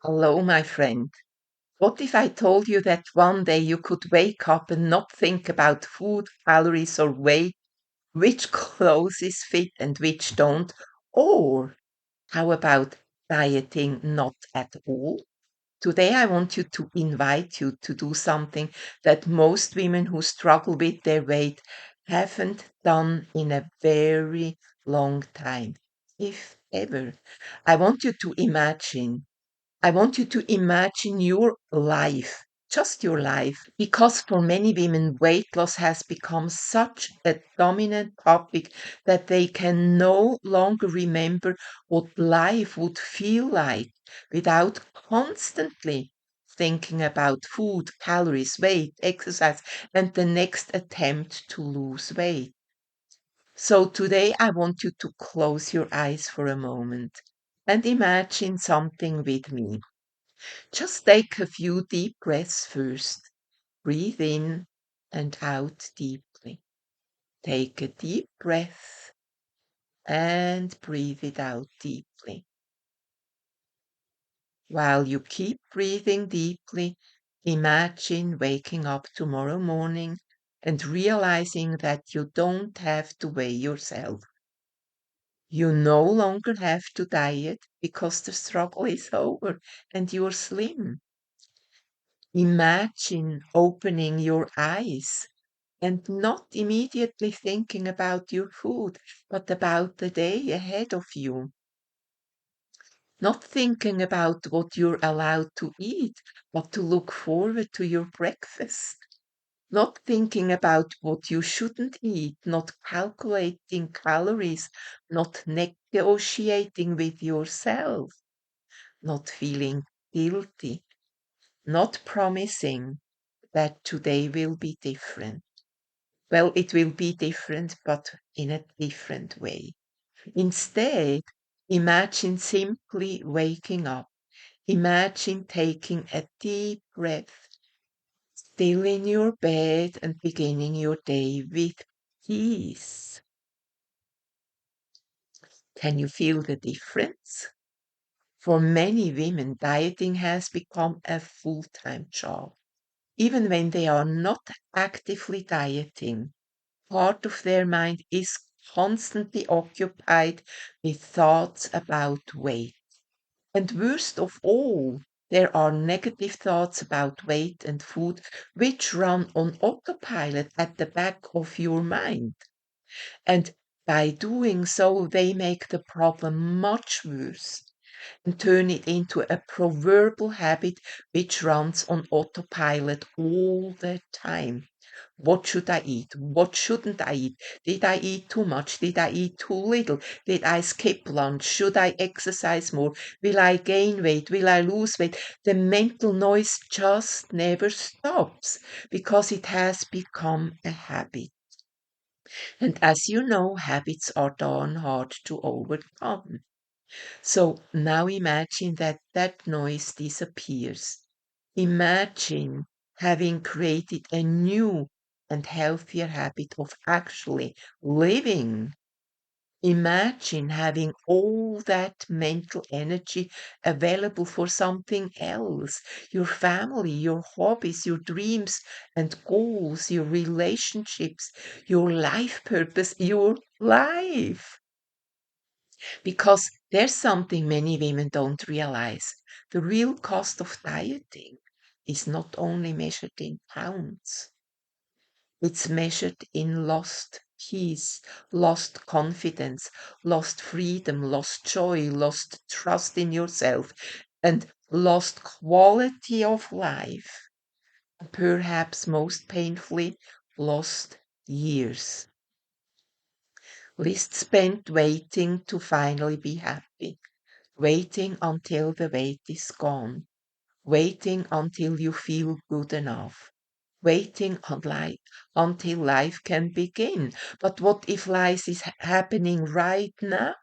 Hello, my friend. What if I told you that one day you could wake up and not think about food, calories, or weight, which clothes fit and which don't? Or how about dieting not at all? Today, I want you to invite you to do something that most women who struggle with their weight haven't done in a very long time, if ever. I want you to imagine I want you to imagine your life, just your life, because for many women, weight loss has become such a dominant topic that they can no longer remember what life would feel like without constantly thinking about food, calories, weight, exercise, and the next attempt to lose weight. So today I want you to close your eyes for a moment and imagine something with me. Just take a few deep breaths first. Breathe in and out deeply. Take a deep breath and breathe it out deeply. While you keep breathing deeply, imagine waking up tomorrow morning and realizing that you don't have to weigh yourself. You no longer have to diet because the struggle is over and you're slim. Imagine opening your eyes and not immediately thinking about your food, but about the day ahead of you. Not thinking about what you're allowed to eat, but to look forward to your breakfast. Not thinking about what you shouldn't eat, not calculating calories, not negotiating with yourself, not feeling guilty, not promising that today will be different. Well, it will be different, but in a different way. Instead, imagine simply waking up. Imagine taking a deep breath, still in your bed, and beginning your day with peace. Can you feel the difference? For many women, dieting has become a full-time job. Even when they are not actively dieting, part of their mind is constantly occupied with thoughts about weight. And worst of all, there are negative thoughts about weight and food which run on autopilot at the back of your mind. And by doing so, they make the problem much worse and turn it into a proverbial habit which runs on autopilot all the time. What should I eat? What shouldn't I eat? Did I eat too much? Did I eat too little? Did I skip lunch? Should I exercise more? Will I gain weight? Will I lose weight? The mental noise just never stops because it has become a habit. And as you know, habits are darn hard to overcome. So now imagine that that noise disappears. Imagine having created a new and healthier habit of actually living. Imagine having all that mental energy available for something else, your family, your hobbies, your dreams and goals, your relationships, your life purpose, your life. Because there's something many women don't realize. The real cost of dieting is not only measured in pounds, it's measured in lost peace, lost confidence, lost freedom, lost joy, lost trust in yourself, and lost quality of life. Perhaps most painfully, lost years. List spent waiting to finally be happy, waiting until the weight is gone, waiting until you feel good enough, waiting on life until life can begin. But what if life is happening right now?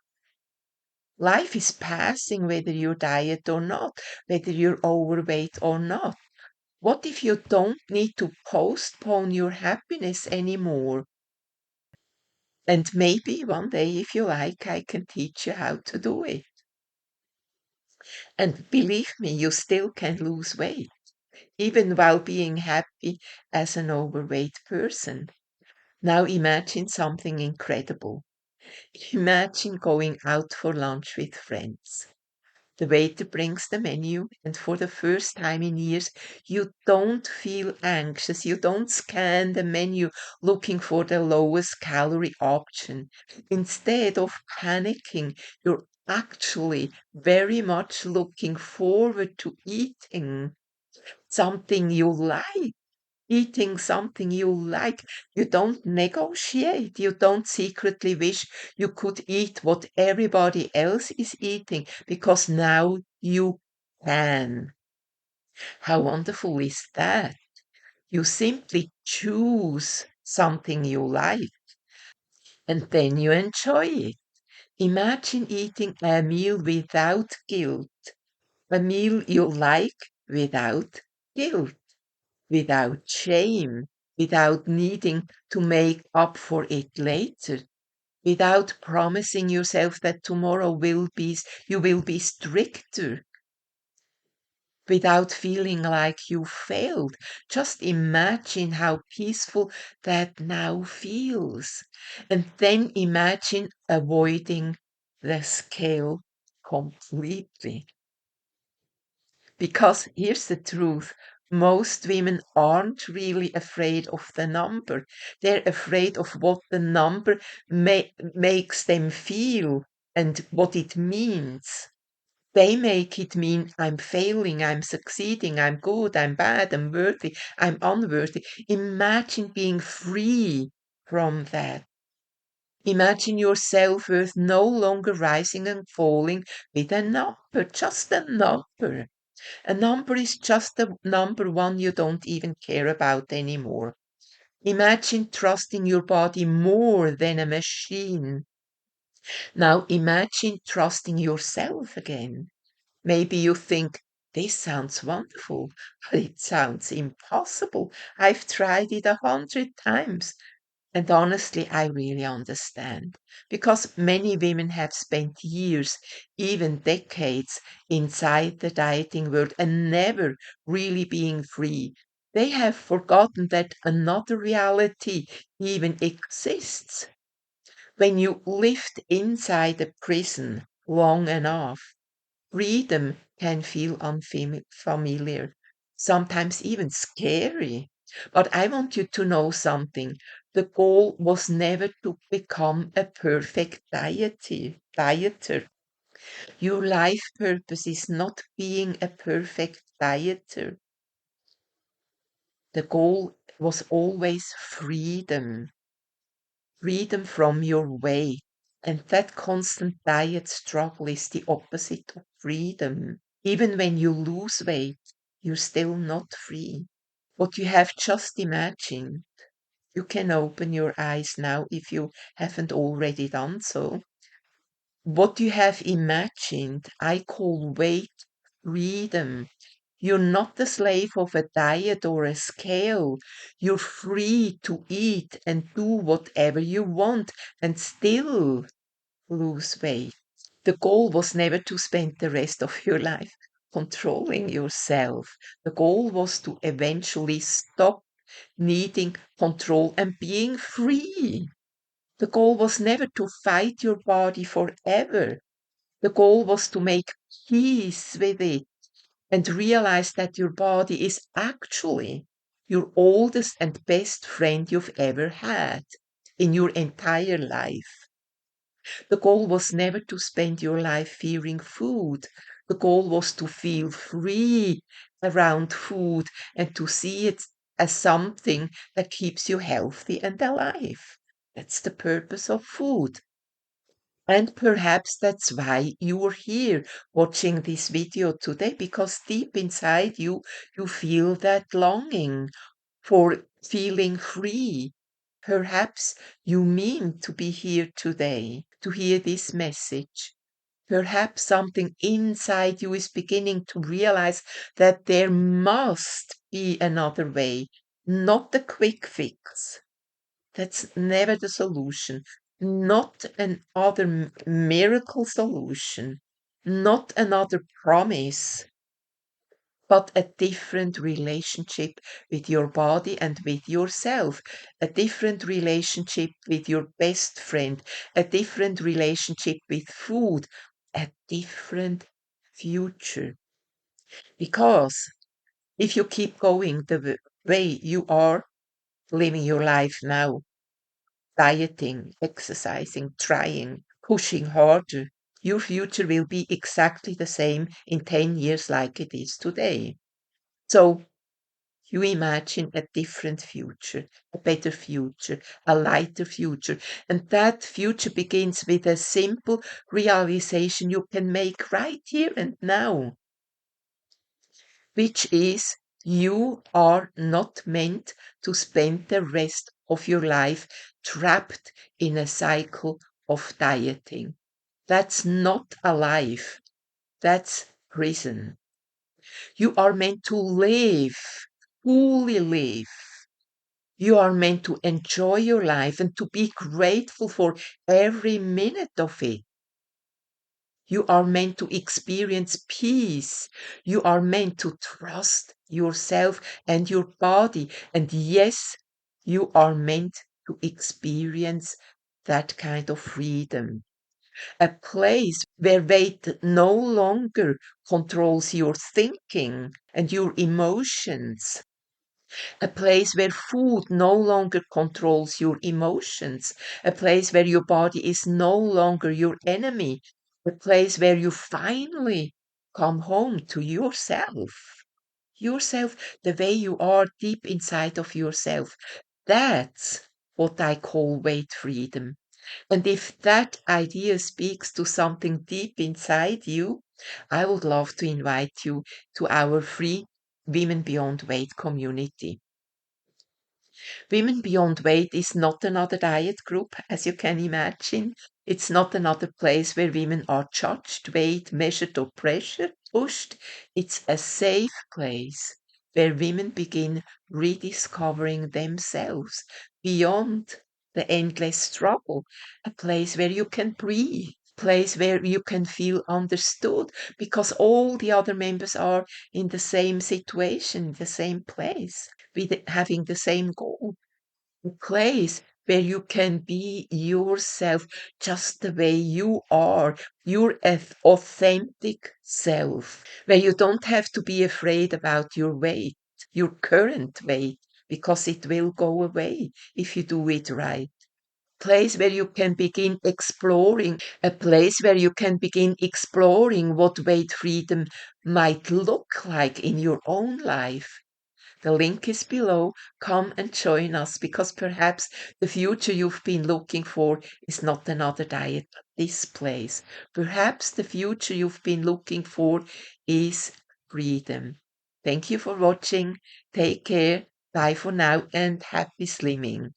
Life is passing whether you diet or not, whether you're overweight or not. What if you don't need to postpone your happiness anymore? And maybe one day, if you like, I can teach you how to do it. And believe me, you still can lose weight, even while being happy as an overweight person. Now imagine something incredible. Imagine going out for lunch with friends. The waiter brings the menu, and for the first time in years, you don't feel anxious. You don't scan the menu looking for the lowest calorie option. Instead of panicking, you're actually very much looking forward to eating something you like. Eating something you like. You don't negotiate. You don't secretly wish you could eat what everybody else is eating because now you can. How wonderful is that? You simply choose something you like and then you enjoy it. Imagine eating a meal without guilt, a meal you like without guilt, without shame, without needing to make up for it later, without promising yourself that tomorrow you will be stricter, without feeling like you failed. Just imagine how peaceful that now feels. And then imagine avoiding the scale completely. Because here's the truth. Most women aren't really afraid of the number. They're afraid of what the number makes them feel and what it means. They make it mean I'm failing, I'm succeeding, I'm good, I'm bad, I'm worthy, I'm unworthy. Imagine being free from that. Imagine your self-worth no longer rising and falling with a number, just a number. A number is just a number one you don't even care about anymore. Imagine trusting your body more than a machine. Now imagine trusting yourself again. Maybe you think, this sounds wonderful, but it sounds impossible. I've tried it 100 times. And honestly, I really understand. Because many women have spent years, even decades, inside the dieting world and never really being free. They have forgotten that another reality even exists. When you lived inside a prison long enough, freedom can feel unfamiliar, sometimes even scary. But I want you to know something. The goal was never to become a perfect dieter. Your life purpose is not being a perfect dieter. The goal was always freedom, freedom from your weight. And that constant diet struggle is the opposite of freedom. Even when you lose weight, you're still not free. What you have just imagined, you can open your eyes now if you haven't already done so. What you have imagined, I call weight freedom. You're not the slave of a diet or a scale. You're free to eat and do whatever you want and still lose weight. The goal was never to spend the rest of your life controlling yourself. The goal was to eventually stop needing control and being free. The goal was never to fight your body forever. The goal was to make peace with it and realize that your body is actually your oldest and best friend you've ever had in your entire life. The goal was never to spend your life fearing food. The goal was to feel free around food and to see it as something that keeps you healthy and alive. That's the purpose of food. And perhaps that's why you're here watching this video today, because deep inside you, you feel that longing for feeling free. Perhaps you mean to be here today to hear this message. Perhaps something inside you is beginning to realize that there must be another way, not the quick fix. That's never the solution, not another miracle solution. Not another promise, but a different relationship with your body and with yourself, a different relationship with your best friend, a different relationship with food, a different future. Because if you keep going the way you are living your life now, dieting, exercising, trying, pushing harder, your future will be exactly the same in 10 years like it is today. So you imagine a different future, a better future, a lighter future. And that future begins with a simple realization you can make right here and now, which is you are not meant to spend the rest of your life trapped in a cycle of dieting. That's not a life, that's prison. You are meant to live, fully live. You are meant to enjoy your life and to be grateful for every minute of it. You are meant to experience peace. You are meant to trust yourself and your body. And yes, you are meant to experience that kind of freedom. A place where weight no longer controls your thinking and your emotions. A place where food no longer controls your emotions, a place where your body is no longer your enemy, a place where you finally come home to yourself. Yourself, the way you are deep inside of yourself. That's what I call weight freedom. And if that idea speaks to something deep inside you, I would love to invite you to our free Women Beyond Weight community. Women Beyond Weight is not another diet group, as you can imagine. It's not another place where women are judged, weighed, measured, or pressured, pushed. It's a safe place where women begin rediscovering themselves beyond the endless struggle. A place where you can breathe, place where you can feel understood because all the other members are in the same situation, the same place, with having the same goal, a place where you can be yourself just the way you are, your authentic self, where you don't have to be afraid about your weight, your current weight, because it will go away if you do it right. Place where you can begin exploring, a place where you can begin exploring what weight freedom might look like in your own life. The link is below. Come and join us because perhaps the future you've been looking for is not another diet, but this place. Perhaps the future you've been looking for is freedom. Thank you for watching. Take care. Bye for now and happy slimming.